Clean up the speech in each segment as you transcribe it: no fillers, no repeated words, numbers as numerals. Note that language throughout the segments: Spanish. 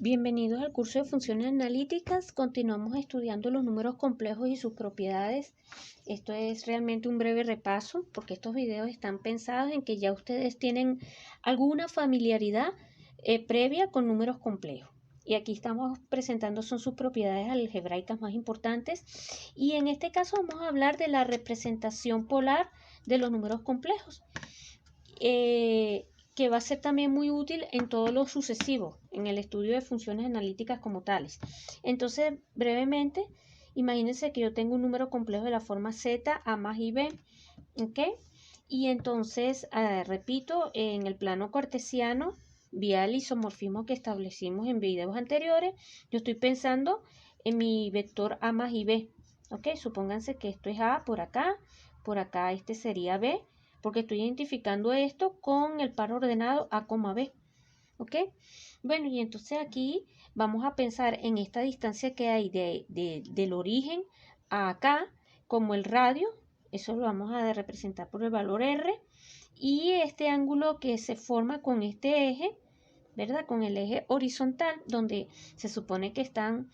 Bienvenidos al curso de funciones analíticas. Continuamos estudiando los números complejos y sus propiedades. Esto es realmente un breve repaso porque estos videos están pensados en que ya ustedes tienen alguna familiaridad previa con números complejos. Y aquí estamos presentando son sus propiedades algebraicas más importantes. Y en este caso vamos a hablar de la representación polar de los números complejos. Que va a ser también muy útil en todo lo sucesivo, en el estudio de funciones analíticas como tales. Entonces, brevemente, imagínense que yo tengo un número complejo de la forma z, a más y b, ¿ok? Y entonces, repito, en el plano cartesiano, vía el isomorfismo que establecimos en videos anteriores, yo estoy pensando en mi vector a más y b, ¿ok? Supónganse que esto es a por acá este sería b, porque estoy identificando esto con el par ordenado a, b, ¿ok? Bueno, y entonces aquí vamos a pensar en esta distancia que hay del origen a acá como el radio, eso lo vamos a representar por el valor r, y este ángulo que se forma con este eje, ¿verdad? Con el eje horizontal, donde se supone que están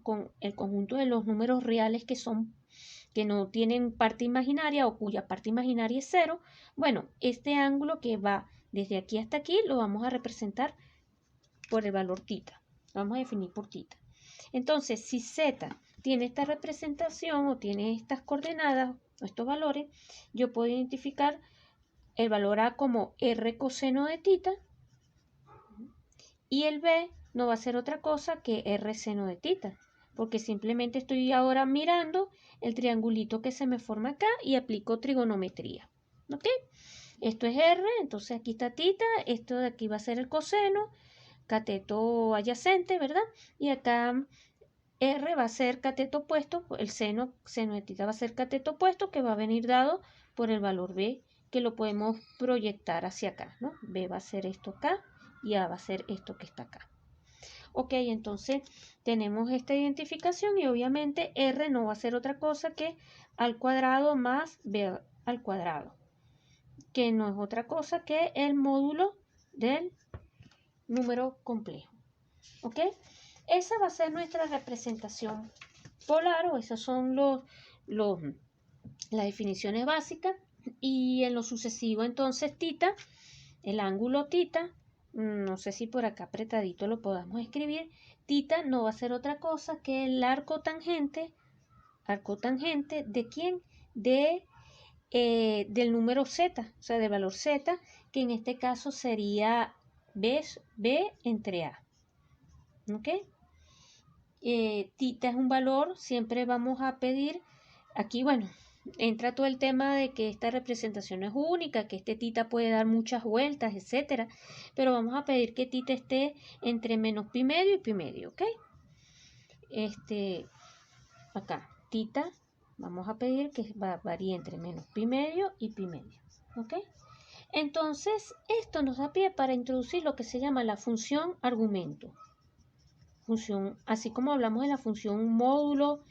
con el conjunto de los números reales que no tienen parte imaginaria o cuya parte imaginaria es 0, bueno, este ángulo que va desde aquí hasta aquí lo vamos a representar por el valor θ. Lo vamos a definir por θ. Entonces, si z tiene esta representación o tiene estas coordenadas o estos valores, yo puedo identificar el valor a como r coseno de θ y el b no va a ser otra cosa que r seno de θ, porque simplemente estoy ahora mirando el triangulito que se me forma acá y aplico trigonometría. ¿Ok? Esto es r, entonces aquí está θ, esto de aquí va a ser el coseno, cateto adyacente, ¿verdad? Y acá r va a ser cateto opuesto, el seno de θ va a ser cateto opuesto, que va a venir dado por el valor b, que lo podemos proyectar hacia acá, ¿no? B va a ser esto acá y A va a ser esto que está acá. Ok, entonces tenemos esta identificación y obviamente R no va a ser otra cosa que al cuadrado más B al cuadrado, que no es otra cosa que el módulo del número complejo. Ok, esa va a ser nuestra representación polar, o esas son las definiciones básicas. Y en lo sucesivo entonces θ, el ángulo θ, no sé si por acá apretadito lo podamos escribir, θ no va a ser otra cosa que el arco tangente ¿de quién? Del número z, o sea, del valor z, que en este caso sería b entre a. ¿Ok? θ es un valor, siempre vamos a pedir, aquí bueno, entra todo el tema de que esta representación es única, que este θ puede dar muchas vueltas, etcétera, pero vamos a pedir que θ esté entre menos pi medio y pi medio, ¿ok? Acá, θ, vamos a pedir que varíe entre menos pi medio y pi medio, ¿ok? Entonces, esto nos da pie para introducir lo que se llama la función argumento. Así como hablamos de la función módulo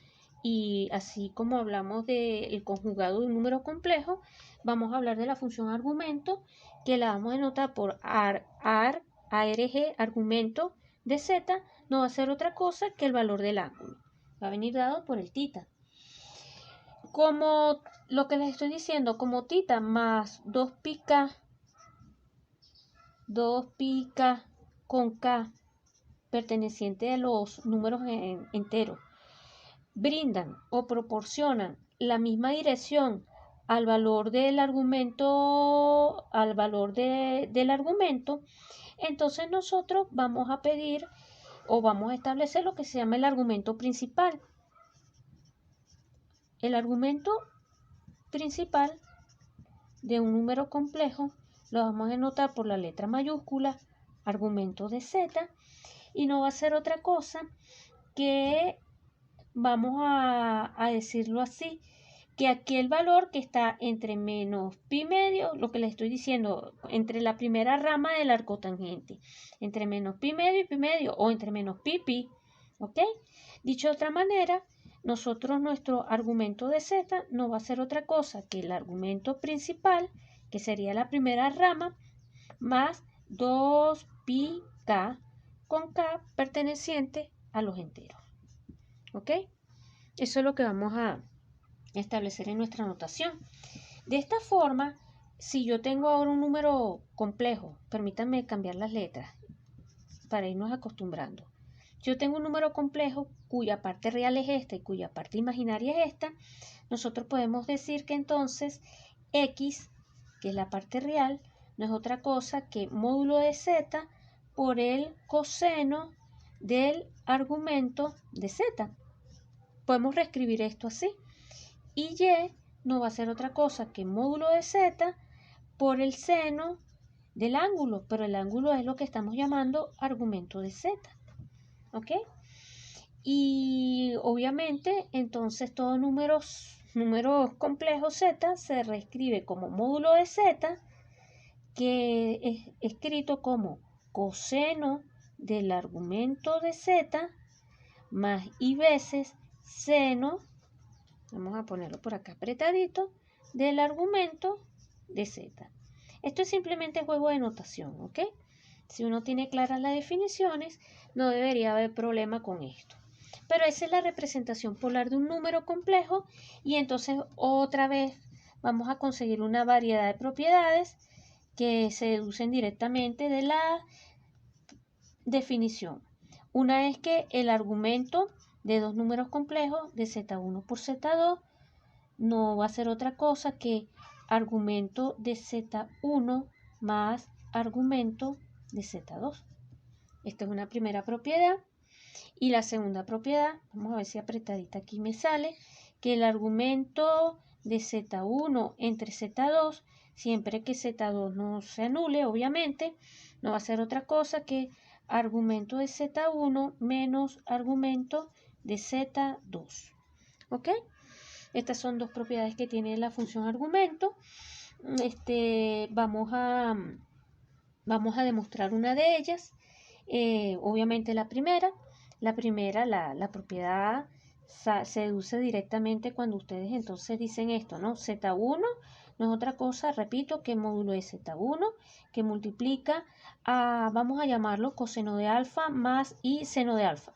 y así como hablamos del conjugado de un número complejo, vamos a hablar de la función argumento, que la vamos a denotar por arg, argumento de z, no va a ser otra cosa que el valor del ángulo. Va a venir dado por el θ. Como lo que les estoy diciendo, como θ más 2πk con k perteneciente a los números enteros, brindan o proporcionan la misma dirección al valor del argumento, entonces nosotros vamos a pedir o vamos a establecer lo que se llama el argumento principal. El argumento principal de un número complejo lo vamos a denotar por la letra mayúscula, argumento de z, y no va a ser otra cosa que, vamos a decirlo así, que aquel valor que está entre menos pi medio, lo que les estoy diciendo, entre la primera rama del arco tangente, entre menos pi medio o entre menos pi, ¿ok? Dicho de otra manera, nuestro argumento de z no va a ser otra cosa que el argumento principal, que sería la primera rama, más 2πk con K perteneciente a los enteros. ¿Ok? Eso es lo que vamos a establecer en nuestra notación. De esta forma, si yo tengo ahora un número complejo, permítanme cambiar las letras para irnos acostumbrando. Yo tengo un número complejo cuya parte real es esta y cuya parte imaginaria es esta. Nosotros podemos decir que entonces X, que es la parte real, no es otra cosa que módulo de Z por el coseno del argumento de Z. Podemos reescribir esto así. Y Y no va a ser otra cosa que módulo de Z por el seno del ángulo, pero el ángulo es lo que estamos llamando argumento de Z. ¿Ok? Y obviamente entonces todo números complejos Z se reescribe como módulo de Z, que es escrito como coseno del argumento de Z más I veces seno, vamos a ponerlo por acá apretadito, del argumento de Z. Esto es simplemente juego de notación, ¿ok? Si uno tiene claras las definiciones, no debería haber problema con esto. Pero esa es la representación polar de un número complejo y entonces otra vez vamos a conseguir una variedad de propiedades que se deducen directamente de la definición. Una es que el argumento de dos números complejos de Z1 por Z2 no va a ser otra cosa que argumento de Z1 más argumento de Z2. Esta es una primera propiedad. Y la segunda propiedad, vamos a ver si apretadita aquí me sale, que el argumento de Z1 entre Z2, siempre que Z2 no se anule, obviamente, no va a ser otra cosa que argumento de Z1 menos argumento de Z2. ¿Ok? Estas son dos propiedades que tiene la función argumento. Vamos a demostrar una de ellas. Obviamente la primera, la propiedad se deduce directamente cuando ustedes entonces dicen esto, ¿no? Z1 no es otra cosa, repito, que módulo de Z1 que multiplica a, vamos a llamarlo coseno de alfa más I seno de alfa.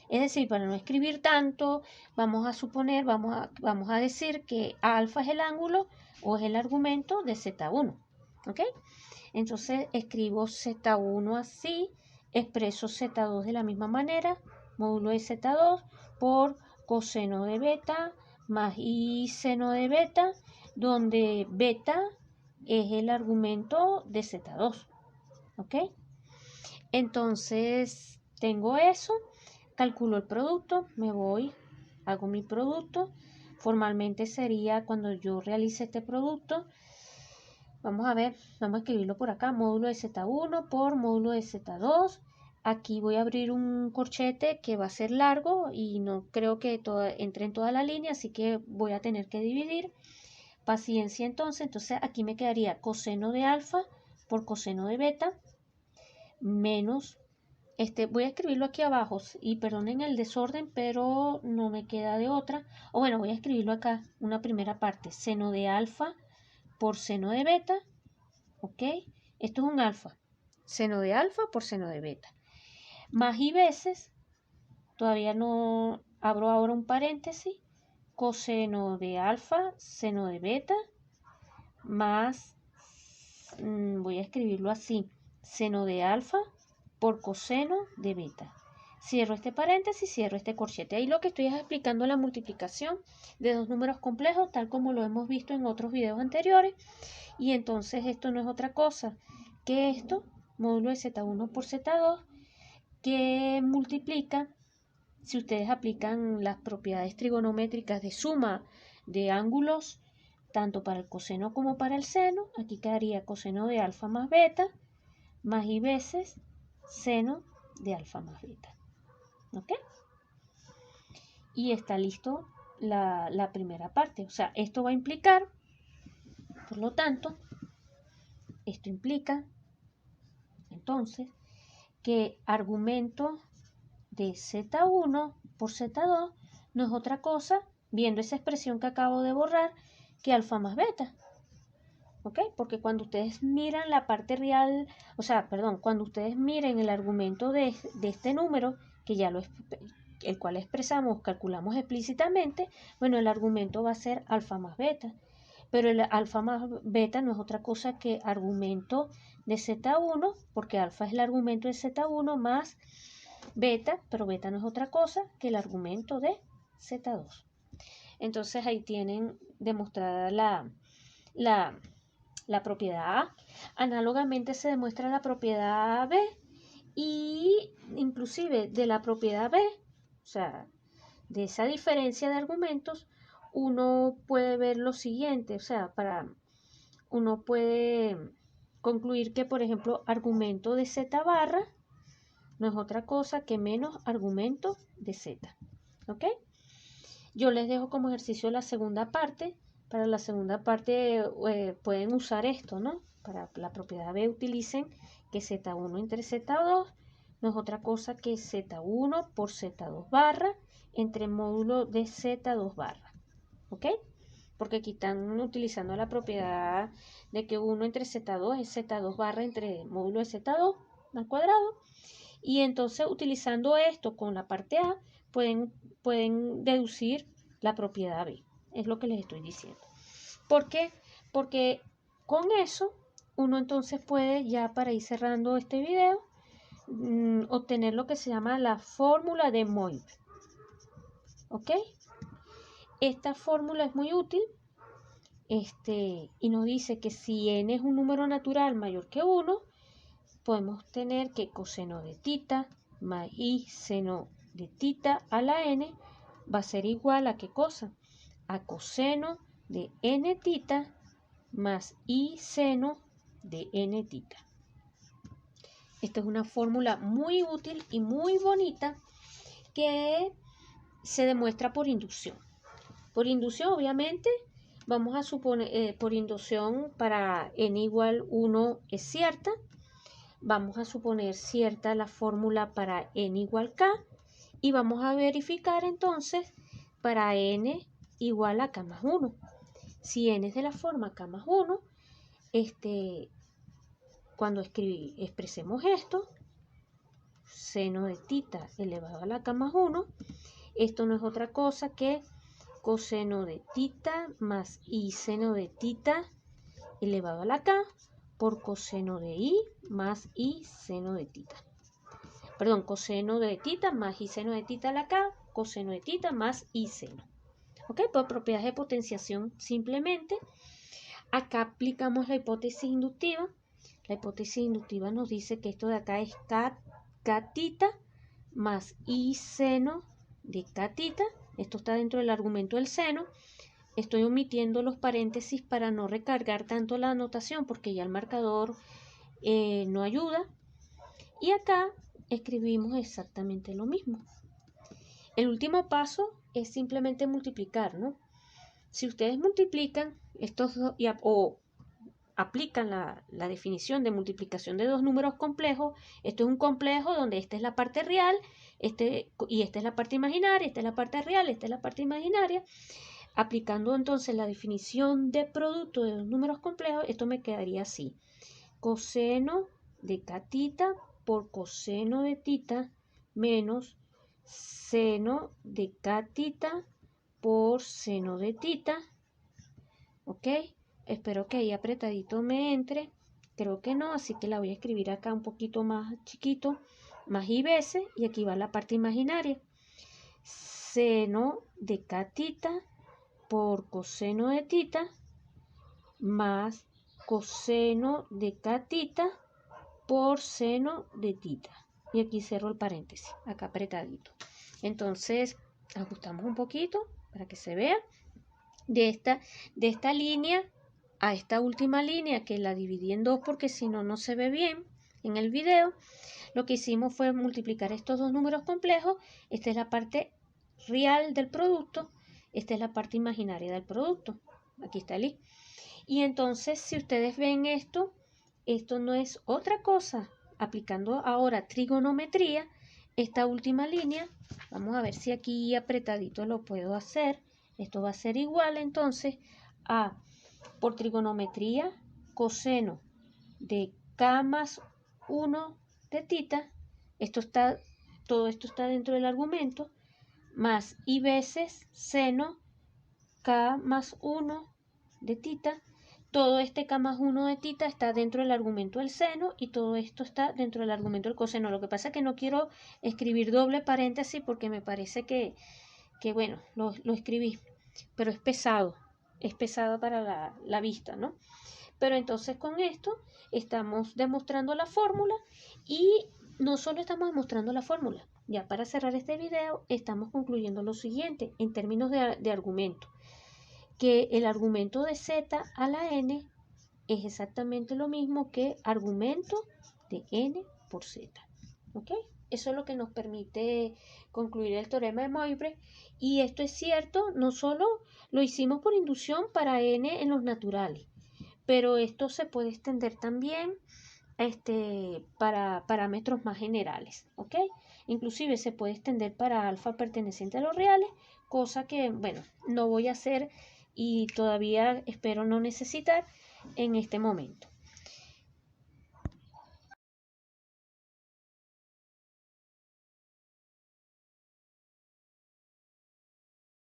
Es decir, para no escribir tanto, vamos a decir que alfa es el ángulo o es el argumento de Z1. ¿Ok? Entonces escribo Z1 así, expreso Z2 de la misma manera, módulo de Z2 por coseno de beta más I seno de beta, donde beta es el argumento de Z2. ¿Ok? Entonces tengo eso, calculo el producto, me voy, hago mi producto. Formalmente sería cuando yo realice este producto. Vamos a ver, vamos a escribirlo por acá, módulo de Z1 por módulo de Z2. Aquí voy a abrir un corchete que va a ser largo y no creo que entre en toda la línea, así que voy a tener que dividir. Paciencia entonces aquí me quedaría coseno de alfa por coseno de beta menos, voy a escribirlo aquí abajo y perdonen el desorden, pero no me queda de otra. O bueno, voy a escribirlo acá, una primera parte, seno de alfa por seno de beta, ¿ok? Esto es un alfa, seno de alfa por seno de beta, más I veces, todavía no abro ahora un paréntesis, coseno de alfa, seno de beta, más, voy a escribirlo así, seno de alfa por coseno de beta. Cierro este paréntesis, cierro este corchete. Ahí lo que estoy es explicando la multiplicación de dos números complejos, tal como lo hemos visto en otros videos anteriores. Y entonces esto no es otra cosa que esto, módulo de Z1 por Z2, que multiplica, si ustedes aplican las propiedades trigonométricas de suma de ángulos, tanto para el coseno como para el seno, aquí quedaría coseno de alfa más beta, más I veces seno de alfa más beta. ¿Ok? Y está listo la primera parte. O sea, esto va a implicar, por lo tanto, esto implica, entonces, que argumento de Z1 por Z2 no es otra cosa, viendo esa expresión que acabo de borrar, que alfa más beta. ¿ok? Porque cuando ustedes miran la parte real, o sea, perdón, cuando ustedes miren el argumento de este número, que ya el cual expresamos, calculamos explícitamente, bueno, el argumento va a ser alfa más beta. Pero el alfa más beta no es otra cosa que argumento de Z1, porque alfa es el argumento de Z1 más beta, pero beta no es otra cosa que el argumento de Z2. Entonces ahí tienen demostrada la propiedad A. Análogamente se demuestra la propiedad B y inclusive de la propiedad B, o sea, de esa diferencia de argumentos, uno puede ver lo siguiente, o sea, uno puede concluir que, por ejemplo, argumento de Z barra no es otra cosa que menos argumento de Z. ¿Ok? Yo les dejo como ejercicio la segunda parte. Para la segunda parte pueden usar esto, ¿no? Para la propiedad B utilicen que Z1 entre Z2 no es otra cosa que Z1 por Z2 barra entre módulo de Z2 barra. ¿Ok? Porque aquí están utilizando la propiedad de que 1 entre Z2 es Z2 barra entre módulo de Z2 al cuadrado. Y entonces utilizando esto con la parte A pueden deducir la propiedad B. Es lo que les estoy diciendo. ¿Por qué? Porque con eso uno entonces puede, ya para ir cerrando este video, obtener lo que se llama la fórmula de Moivre. ¿Ok? Esta fórmula es muy útil y nos dice que si n es un número natural mayor que 1, podemos tener que coseno de tita más i seno de tita a la n va a ser igual a ¿qué cosa? A coseno de n tita más i seno de n tita. Esta es una fórmula muy útil y muy bonita que se demuestra por inducción. Por inducción, obviamente, vamos a suponer, por inducción para n igual 1 es cierta. Vamos a suponer cierta la fórmula para n igual k y vamos a verificar entonces para n igual a k más 1. Si n es de la forma k más 1, cuando expresemos esto, seno de tita elevado a la k más 1, esto no es otra cosa que coseno de tita más i seno de tita elevado a la k por coseno de i más i seno de tita. Perdón, coseno de tita más i seno de tita a la k, coseno de tita más i seno. ¿Ok? Por propiedades de potenciación simplemente. Acá aplicamos la hipótesis inductiva. La hipótesis inductiva nos dice que esto de acá es k tita más i seno de k tita. Esto está dentro del argumento del seno. Estoy omitiendo los paréntesis para no recargar tanto la anotación porque ya el marcador no ayuda. Y acá escribimos exactamente lo mismo. El último paso es simplemente multiplicar, ¿no? Si ustedes multiplican estos dos o aplican la definición de multiplicación de dos números complejos, esto es un complejo donde esta es la parte real y esta es la parte imaginaria, esta es la parte real, esta es la parte imaginaria. Aplicando entonces la definición de producto de dos números complejos, esto me quedaría así. Coseno de k tita por coseno de tita menos seno de k tita por seno de tita. ¿Ok? Espero que ahí apretadito me entre. Creo que no, así que la voy a escribir acá un poquito más chiquito, más i veces, y aquí va la parte imaginaria. Seno de k tita por coseno de tita más coseno de k tita por seno de tita. Y aquí cierro el paréntesis, acá apretadito. Entonces, ajustamos un poquito para que se vea. De esta línea a esta última línea, que la dividí en dos porque si no, no se ve bien en el video, lo que hicimos fue multiplicar estos dos números complejos. Esta es la parte real del producto, esta es la parte imaginaria del producto. Aquí está el i. Y entonces, si ustedes ven esto no es otra cosa. Aplicando ahora trigonometría, esta última línea, vamos a ver si aquí apretadito lo puedo hacer. Esto va a ser igual entonces a, por trigonometría, coseno de k más 1 de tita, todo esto está dentro del argumento, más i veces seno k más 1 de tita. Todo este k más 1 de tita está dentro del argumento del seno y todo esto está dentro del argumento del coseno. Lo que pasa es que no quiero escribir doble paréntesis porque me parece que bueno, lo escribí, pero es pesado para la vista, ¿no? Pero entonces con esto estamos demostrando la fórmula y no solo estamos demostrando la fórmula, ya para cerrar este video estamos concluyendo lo siguiente en términos de argumento, que el argumento de z a la n es exactamente lo mismo que argumento de n por z, ¿ok? Eso es lo que nos permite concluir el teorema de Moivre, y esto es cierto, no solo lo hicimos por inducción para n en los naturales, pero esto se puede extender también para parámetros más generales, ¿ok? Inclusive se puede extender para alfa perteneciente a los reales, cosa que, bueno, no voy a hacer y todavía espero no necesitar en este momento.